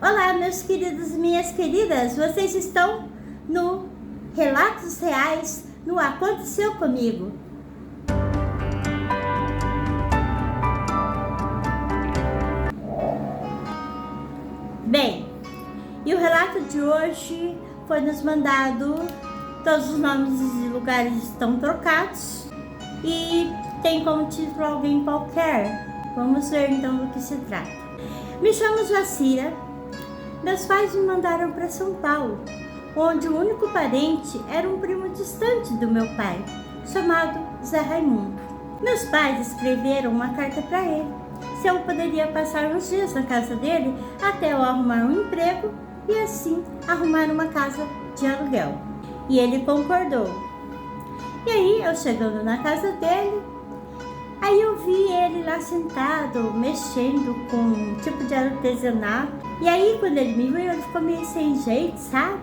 Olá, meus queridos e minhas queridas, vocês estão no Relatos Reais, no Aconteceu Comigo. Bem, e o relato de hoje foi nos mandado, todos os nomes e lugares estão trocados e tem como título alguém qualquer. Vamos ver então do que se trata. Me chamo Jacira. Meus pais me mandaram para São Paulo, onde o único parente era um primo distante do meu pai, chamado Zé Raimundo. Meus pais escreveram uma carta para ele, se eu poderia passar uns dias na casa dele até eu arrumar um emprego e assim arrumar uma casa de aluguel. E ele concordou. E aí, eu chegando na casa dele, aí eu vi ele lá sentado, mexendo com um tipo de artesanato. E aí, quando ele me viu, ele ficou meio sem jeito, sabe?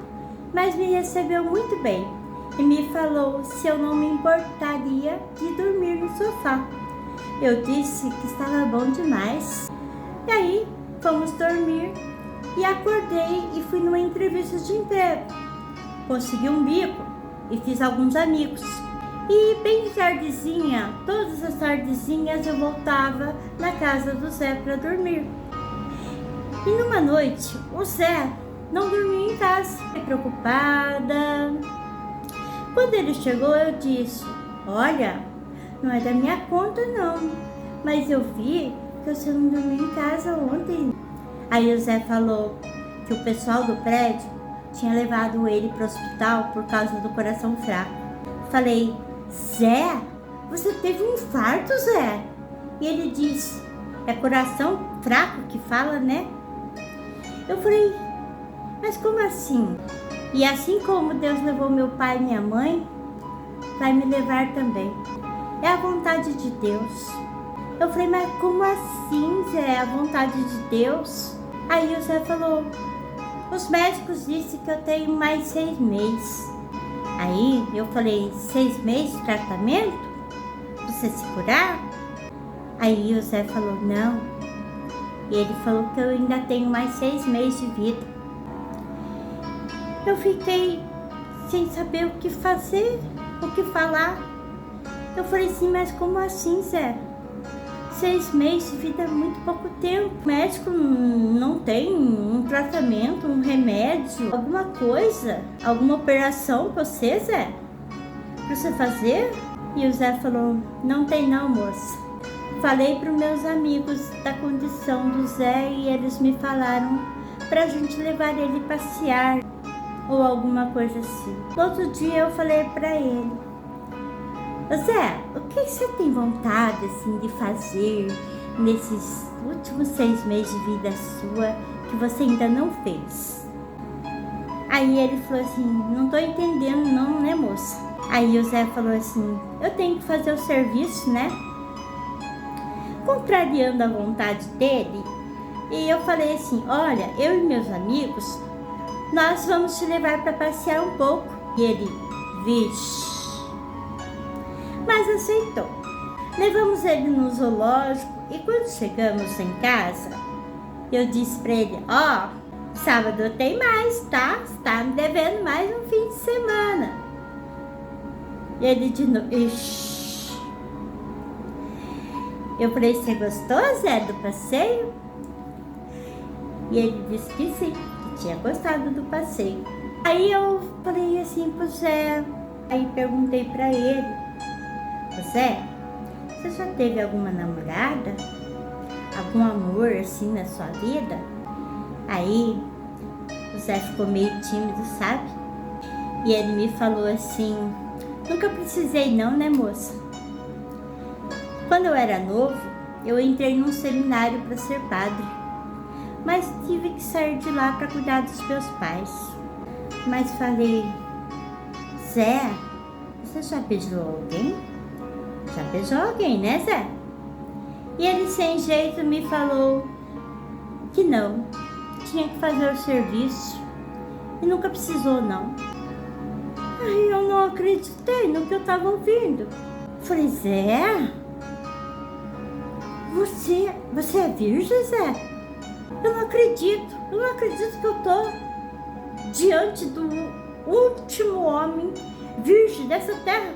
Mas me recebeu muito bem e me falou se eu não me importaria de dormir no sofá. Eu disse que estava bom demais. E aí, fomos dormir e acordei e fui numa entrevista de emprego. Consegui um bico e fiz alguns amigos. E bem de tardezinha, todas as tardezinhas eu voltava na casa do Zé para dormir. E numa noite, o Zé não dormia em casa, preocupada. Quando ele chegou, eu disse: olha, não é da minha conta não, mas eu vi que você não dormiu em casa ontem. Aí o Zé falou que o pessoal do prédio tinha levado ele para o hospital por causa do coração fraco. Falei: Zé, você teve um infarto, Zé? E ele disse: é coração fraco que fala, né? Eu falei: mas como assim? E assim como Deus levou meu pai e minha mãe, vai me levar também. É a vontade de Deus. Eu falei: mas como assim, Zé? É a vontade de Deus? Aí o Zé falou: os médicos disseram que eu tenho mais 6 meses. Aí eu falei: 6 meses de tratamento? Pra você se curar? Aí o Zé falou: não. E ele falou que eu ainda tenho mais 6 meses de vida. Eu fiquei sem saber o que fazer, o que falar. Eu falei assim: mas como assim, Zé? 6 meses de vida é muito pouco tempo. O médico não tem um tratamento, um remédio, alguma coisa, alguma operação pra você, Zé? Pra você fazer? E o Zé falou: não tem não, moça. Falei para os meus amigos da condição do Zé e eles me falaram pra gente levar ele passear ou alguma coisa assim. No outro dia eu falei para ele: Zé, o que você tem vontade assim de fazer nesses últimos 6 meses de vida sua que você ainda não fez? Aí ele falou assim: não tô entendendo não, né, moça? Aí o Zé falou assim: eu tenho que fazer o serviço, né? Contrariando a vontade dele. E eu falei assim: olha, eu e meus amigos, nós vamos te levar para passear um pouco. E ele: vixe. Mas aceitou. Levamos ele no zoológico e quando chegamos em casa, eu disse para ele: ó, sábado tem mais, tá? Você tá me devendo mais um fim de semana. E ele de novo: ixi. Eu falei: você gostou, Zé, do passeio? E ele disse que sim, que tinha gostado do passeio. Aí eu falei assim pro Zé, aí perguntei pra ele: Zé, você já teve alguma namorada? Algum amor assim na sua vida? Aí o Zé ficou meio tímido, sabe? E ele me falou assim: nunca precisei não, né, moça? Quando eu era novo, eu entrei num seminário para ser padre, mas tive que sair de lá para cuidar dos meus pais. Mas falei: Zé, você já beijou alguém? Já beijou alguém, né, Zé? E ele sem jeito me falou que não, tinha que fazer o serviço e nunca precisou não. Aí eu não acreditei no que eu estava ouvindo. Falei: Zé, você é virgem, Zé? Eu não acredito. eu não acredito que eu tô diante do último homem virgem dessa terra.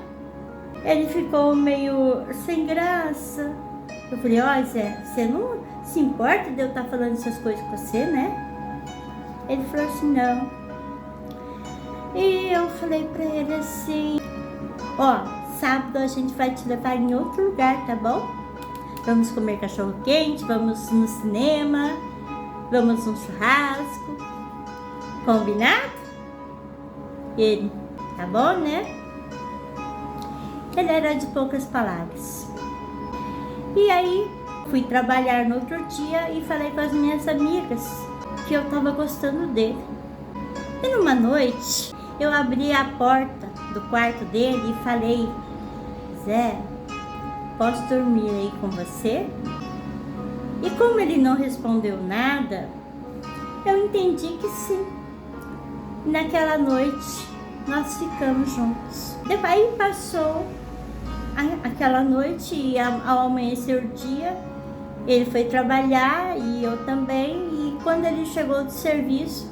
Ele ficou meio sem graça. Eu falei, ó, Zé, você não se importa de eu estar falando essas coisas com você, né? Ele falou assim, não. E eu falei pra ele assim, ó, sábado a gente vai te levar em outro lugar, tá bom? Vamos comer cachorro quente, vamos no cinema, vamos num churrasco. Combinado? Ele, tá bom, né? Ele era de poucas palavras. E aí, fui trabalhar no outro dia e falei com as minhas amigas que eu tava gostando dele. E numa noite, eu abri a porta do quarto dele e falei, Zé, posso dormir aí com você? E como ele não respondeu nada, eu entendi que sim. Naquela noite, nós ficamos juntos. Aí passou aquela noite e ao amanhecer o dia, ele foi trabalhar e eu também. E quando ele chegou do serviço,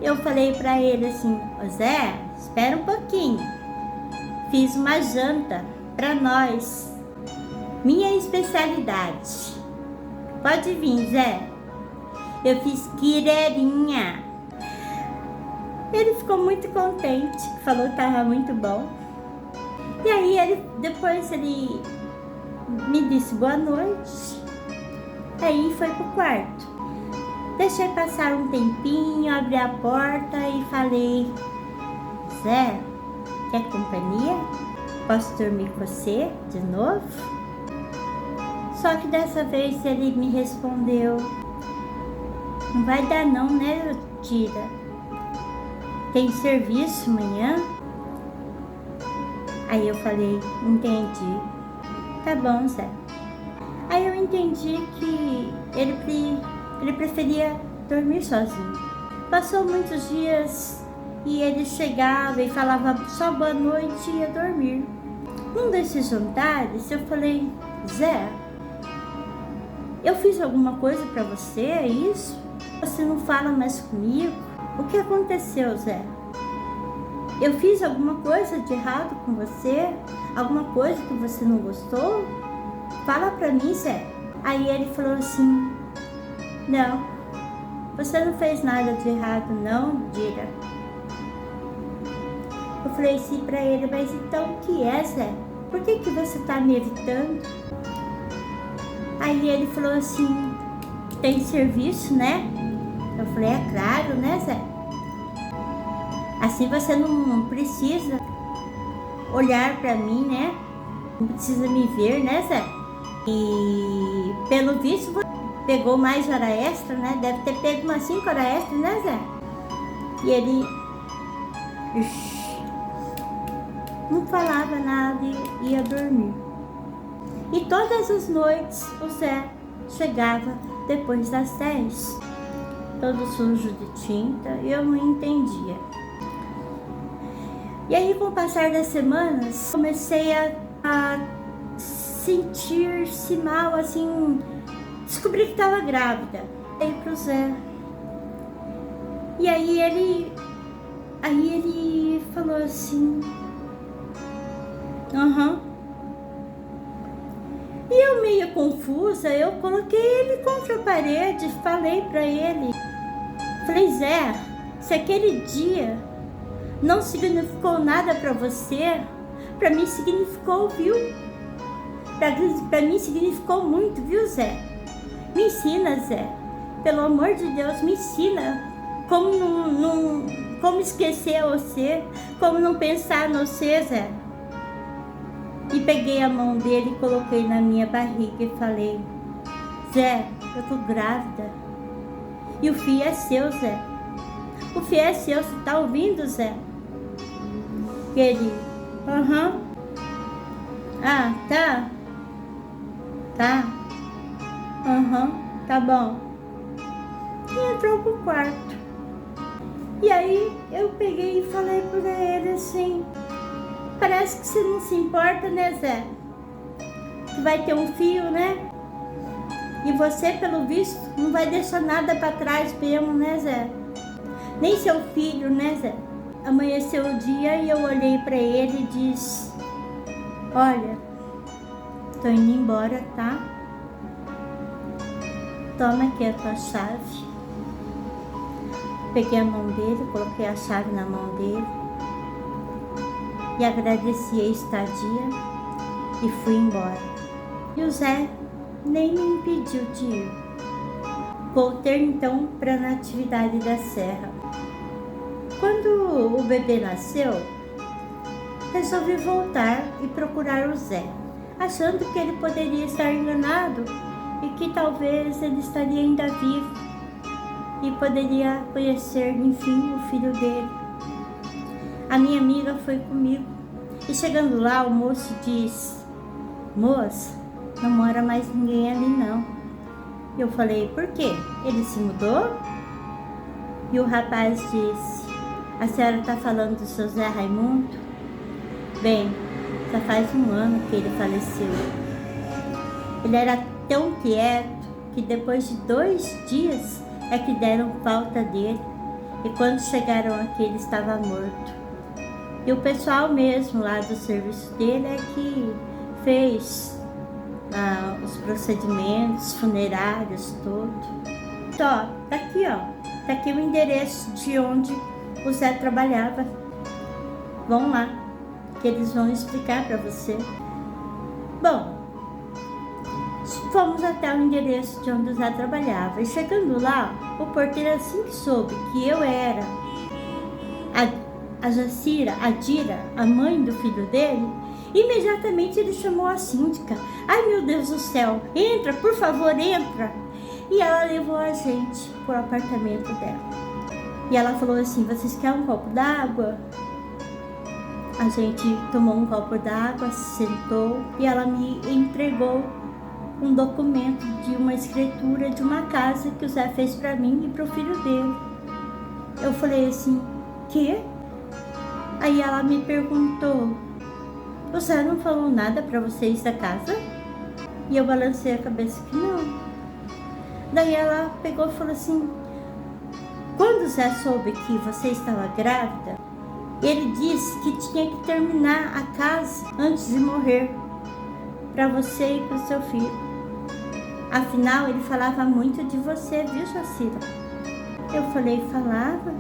eu falei pra ele assim, Zé, espera um pouquinho. Fiz uma janta pra nós. Minha especialidade. Pode vir, Zé. Eu fiz quireirinha. Ele ficou muito contente, falou que estava muito bom. E aí depois ele me disse boa noite. Aí foi pro quarto. Deixei passar um tempinho, abri a porta e falei, Zé, quer companhia? Posso dormir com você de novo? Só que dessa vez ele me respondeu, não vai dar não, né, Tira? Tem serviço amanhã? Aí eu falei, entendi. Tá bom, Zé. Aí eu entendi que ele preferia dormir sozinho. Passou muitos dias e ele chegava e falava só boa noite e ia dormir. Num desses jantares eu falei, Zé, eu fiz alguma coisa pra você, é isso? Você não fala mais comigo? O que aconteceu, Zé? Eu fiz alguma coisa de errado com você? Alguma coisa que você não gostou? Fala pra mim, Zé. Aí ele falou assim, não, você não fez nada de errado não, Dira. Eu falei assim pra ele, mas então o que é, Zé? Por que você tá me evitando? Aí ele falou assim, tem serviço, né? Eu falei, é claro, né, Zé? Assim você não precisa olhar pra mim, né? Não precisa me ver, né, Zé? E pelo visto você pegou mais hora extra, né? Deve ter pego umas 5 horas extra, né, Zé? E ele não falava nada e ia dormir. E todas as noites o Zé chegava depois das 10, todo sujo de tinta, e eu não entendia. E aí, com o passar das semanas, comecei a sentir-se mal, assim, descobri que estava grávida. Dei pro Zé. E aí ele falou assim, E eu meio confusa, eu coloquei ele contra a parede, falei pra ele, falei, Zé, se aquele dia não significou nada pra você, pra mim significou, viu? Pra mim significou muito, viu, Zé? Me ensina, Zé. Pelo amor de Deus, me ensina como esquecer você, como não pensar no você, Zé. E peguei a mão dele e coloquei na minha barriga e falei, Zé, eu tô grávida. E o filho é seu, Zé. O filho é seu, você tá ouvindo, Zé? E ele, Ah, tá? Tá? Tá bom. E entrou pro quarto. E aí eu peguei e falei pra ele assim, parece que você não se importa, né, Zé? Que vai ter um filho, né? E você, pelo visto, não vai deixar nada para trás mesmo, né, Zé? Nem seu filho, né, Zé? Amanheceu o dia e eu olhei para ele e disse: olha, tô indo embora, tá? Toma aqui a tua chave. Peguei a mão dele, coloquei a chave na mão dele e agradeci a estadia e fui embora. E o Zé nem me impediu de ir. Voltei então para a Natividade da Serra. Quando o bebê nasceu, resolvi voltar e procurar o Zé, achando que ele poderia estar enganado e que talvez ele estaria ainda vivo e poderia conhecer, enfim, o filho dele. A minha amiga foi comigo e chegando lá o moço disse: moça, não mora mais ninguém ali não. Eu falei: por quê? Ele se mudou? E o rapaz disse: a senhora está falando do seu Zé Raimundo? Bem, já faz 1 ano que ele faleceu. Ele era tão quieto que depois de 2 dias é que deram falta dele, e quando chegaram aqui ele estava morto. E o pessoal mesmo lá do serviço dele é que fez os procedimentos funerários, tudo. Tá aqui, ó. Tá aqui o endereço de onde o Zé trabalhava. Vão lá, que eles vão explicar para você. Bom, fomos até o endereço de onde o Zé trabalhava. E chegando lá, o porteiro, assim que soube que eu era a Jacira, a Dira, a mãe do filho dele, imediatamente ele chamou a síndica. Ai, meu Deus do céu, entra, por favor, entra. E ela levou a gente pro apartamento dela. E ela falou assim: vocês querem um copo d'água? A gente tomou um copo d'água, sentou e ela me entregou um documento de uma escritura de uma casa que o Zé fez para mim e para o filho dele. Eu falei assim: quê? Aí ela me perguntou: o Zé não falou nada para vocês da casa? E eu balancei a cabeça que não. Daí ela pegou e falou assim: quando o Zé soube que você estava grávida, ele disse que tinha que terminar a casa antes de morrer, para você e para o seu filho. Afinal, ele falava muito de você, viu, Jacira? Eu falei: falava?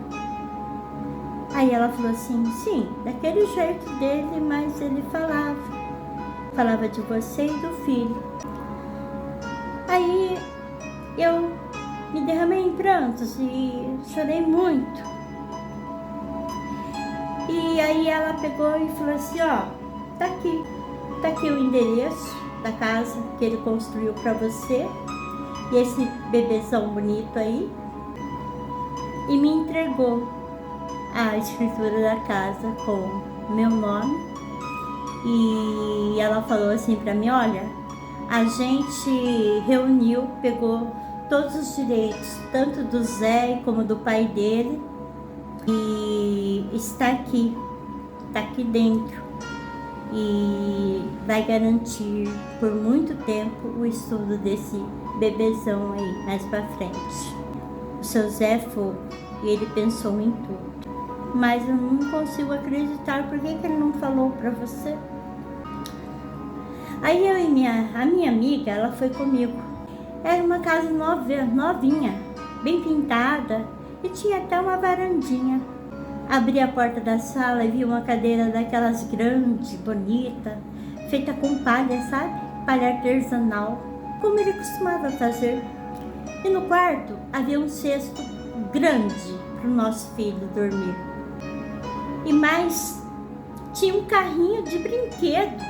Aí ela falou assim: sim, daquele jeito dele, mas ele falava. Falava de você e do filho. Aí eu me derramei em prantos e chorei muito. E aí ela pegou e falou assim: ó, tá aqui o endereço da casa que ele construiu para você e esse bebezão bonito aí. E me entregou a escritura da casa com meu nome. E ela falou assim para mim: olha, a gente reuniu, pegou todos os direitos, tanto do Zé como do pai dele, e está aqui dentro, e vai garantir por muito tempo o estudo desse bebezão aí mais pra frente. O seu Zé foi, e ele pensou em tudo, mas eu não consigo acreditar. Por que ele não falou pra você? Aí eu e a minha amiga, ela foi comigo. Era uma casa novinha, bem pintada, e tinha até uma varandinha. Abri a porta da sala e vi uma cadeira daquelas grandes, bonita, feita com palha, sabe? Palha artesanal, como ele costumava fazer. E no quarto havia um cesto grande para o nosso filho dormir. E mais, tinha um carrinho de brinquedo,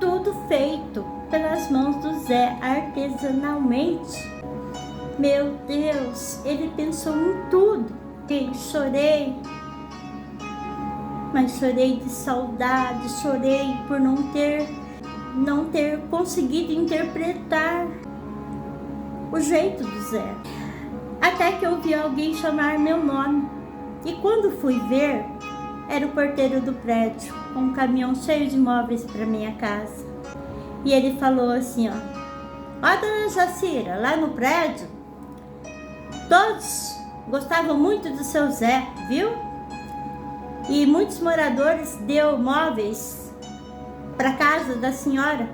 tudo feito pelas mãos do Zé, artesanalmente. Meu Deus, ele pensou em tudo. E chorei, mas chorei de saudade, chorei por não ter conseguido interpretar o jeito do Zé. Até que eu ouvi alguém chamar meu nome. E quando fui ver, era o porteiro do prédio, com um caminhão cheio de móveis para minha casa. E ele falou assim: ó, Ó, dona Jacira, lá no prédio, todos gostavam muito do seu Zé, viu? E muitos moradores deu móveis para casa da senhora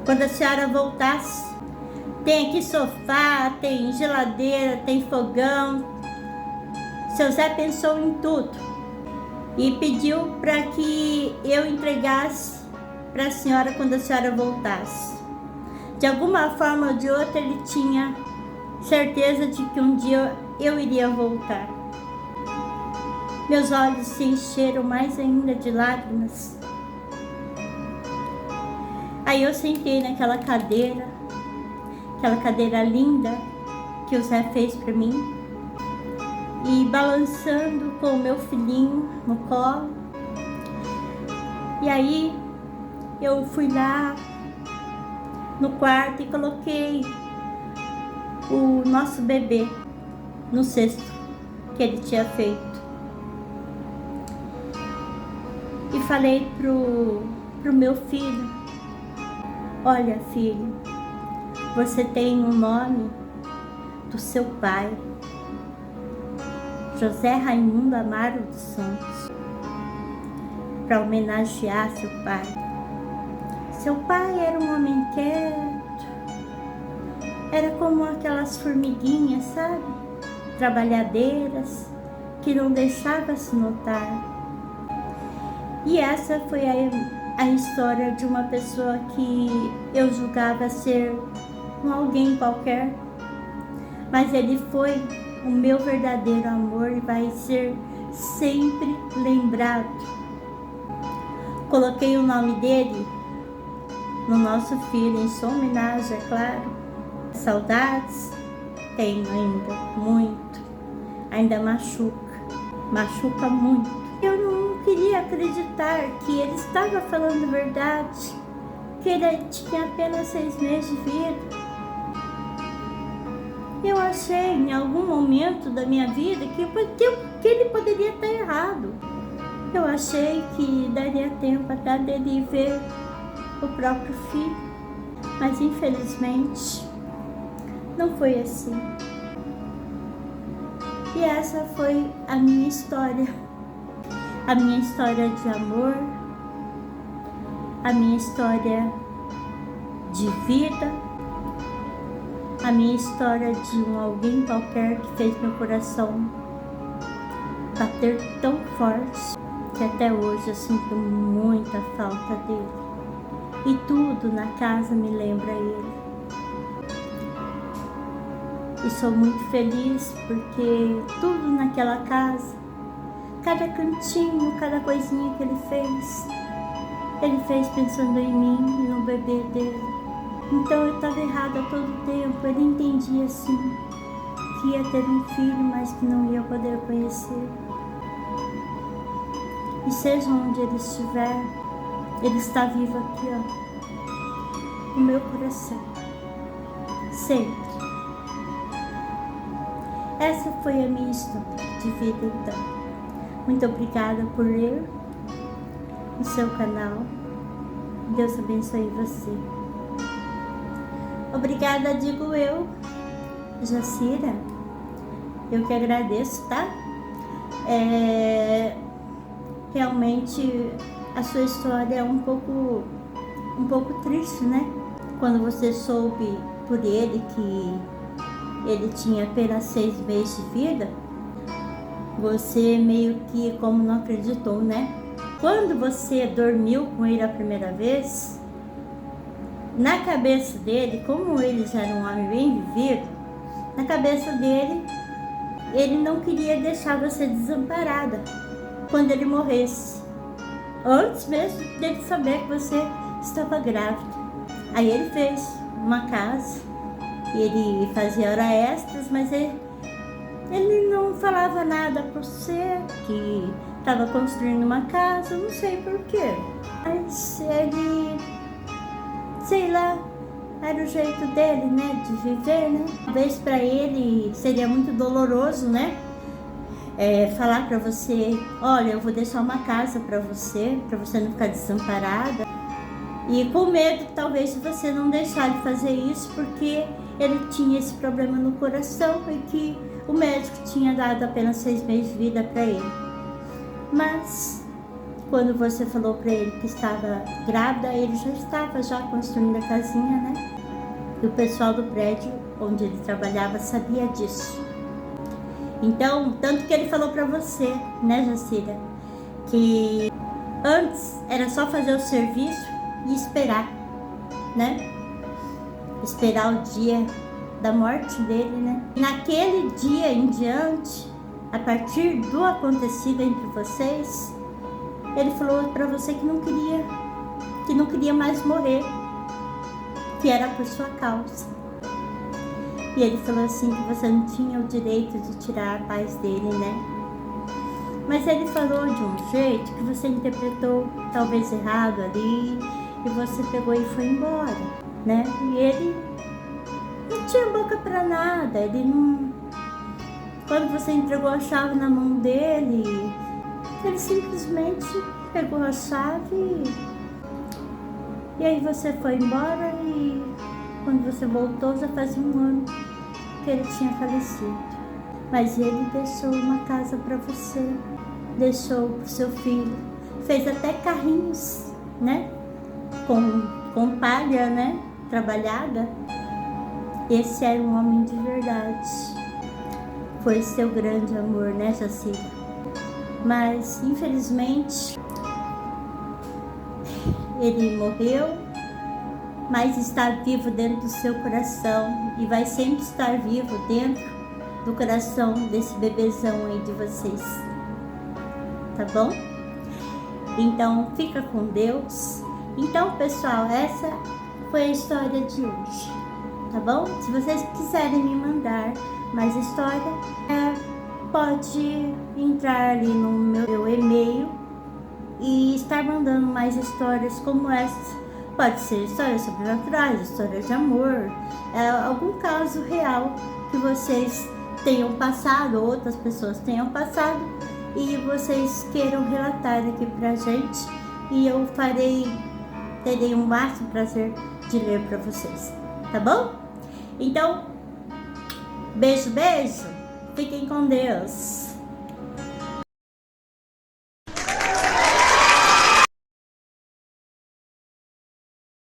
quando a senhora voltasse. Tem aqui sofá, tem geladeira, tem fogão. Seu Zé pensou em tudo e pediu para que eu entregasse para a senhora quando a senhora voltasse. De alguma forma ou de outra, ele tinha certeza de que um dia eu iria voltar. Meus olhos se encheram mais ainda de lágrimas. Aí eu sentei naquela cadeira, aquela cadeira linda que o Zé fez para mim, e balançando com o meu filhinho no colo. E aí eu fui lá no quarto e coloquei o nosso bebê no cesto que ele tinha feito. E falei pro meu filho: olha, filho, você tem o nome do seu pai, José Raimundo Amaro dos Santos, para homenagear seu pai. Seu pai era um homem quieto, era como aquelas formiguinhas, sabe? Trabalhadeiras, que não deixava se notar. E essa foi a história de uma pessoa que eu julgava ser um alguém qualquer, mas ele foi o meu verdadeiro amor e vai ser sempre lembrado. Coloquei o nome dele no nosso filho em sua homenagem, é claro. Saudades tenho ainda, muito. Ainda machuca muito. Eu não queria acreditar que ele estava falando a verdade, que ele tinha apenas 6 meses de vida. Eu achei em algum momento da minha vida que ele poderia estar errado. Eu achei que daria tempo até dele ver o próprio filho, mas infelizmente não foi assim. E essa foi a minha história de amor, a minha história de vida, a minha história de um alguém qualquer que fez meu coração bater tão forte que até hoje eu sinto muita falta dele. E tudo na casa me lembra ele. E sou muito feliz porque tudo naquela casa, cada cantinho, cada coisinha que ele fez pensando em mim e no bebê dele. Então eu estava errada todo tempo. Ele entendia assim que ia ter um filho, mas que não ia poder conhecer. E seja onde ele estiver, ele está vivo aqui, ó, no meu coração, sempre. Essa foi a minha história de vida, então. Muito obrigada por ler no seu canal. Deus abençoe você. Obrigada, digo eu, Jacira. Eu que agradeço, tá? Realmente a sua história é um pouco triste, né? Quando você soube por ele que ele tinha apenas 6 meses de vida, você meio que como não acreditou, né? Quando você dormiu com ele a primeira vez, na cabeça dele, como ele já era um homem bem vivido, na cabeça dele, ele não queria deixar você desamparada quando ele morresse, antes mesmo dele saber que você estava grávida. Aí ele fez uma casa, ele fazia horas extras, mas ele não falava nada para você que estava construindo uma casa, não sei porquê. Mas ele, sei lá, era o jeito dele, né, de viver, né? Talvez para ele seria muito doloroso, né? Falar para você, olha, eu vou deixar uma casa para você não ficar desamparada. E com medo, talvez, de você não deixar ele fazer isso, porque ele tinha esse problema no coração e que o médico tinha dado apenas 6 meses de vida para ele. Mas, quando você falou para ele que estava grávida, ele já estava construindo a casinha, né? E o pessoal do prédio onde ele trabalhava sabia disso. Então, tanto que ele falou para você, né, Jacira, que antes era só fazer o serviço e esperar, né? Esperar o dia da morte dele, né? E naquele dia em diante, a partir do acontecido entre vocês, ele falou para você que não queria mais morrer, que era por sua causa. E ele falou assim que você não tinha o direito de tirar a paz dele, né? Mas ele falou de um jeito que você interpretou talvez errado ali, e você pegou e foi embora, né? E ele não tinha boca pra nada, ele não... Quando você entregou a chave na mão dele, ele simplesmente pegou a chave e aí você foi embora, e quando você voltou já fazia um ano que ele tinha falecido. Mas ele deixou uma casa para você, deixou pro seu filho, fez até carrinhos, né? Com palha, né? Trabalhada. Esse era um homem de verdade. Foi seu grande amor, né, Jacira? Mas, infelizmente, ele morreu, mas está vivo dentro do seu coração e vai sempre estar vivo dentro do coração desse bebezão aí de vocês. Tá bom? Então, fica com Deus. Então, pessoal, essa foi a história de hoje. Tá bom? Se vocês quiserem me mandar mais história, pode entrar ali no meu e-mail e estar mandando mais histórias como essa. Pode ser histórias sobrenaturais, histórias de amor, algum caso real que vocês tenham passado, outras pessoas tenham passado, e vocês queiram relatar aqui pra gente, e eu terei o máximo prazer de ler pra vocês, tá bom? Então, beijo, beijo, fiquem com Deus.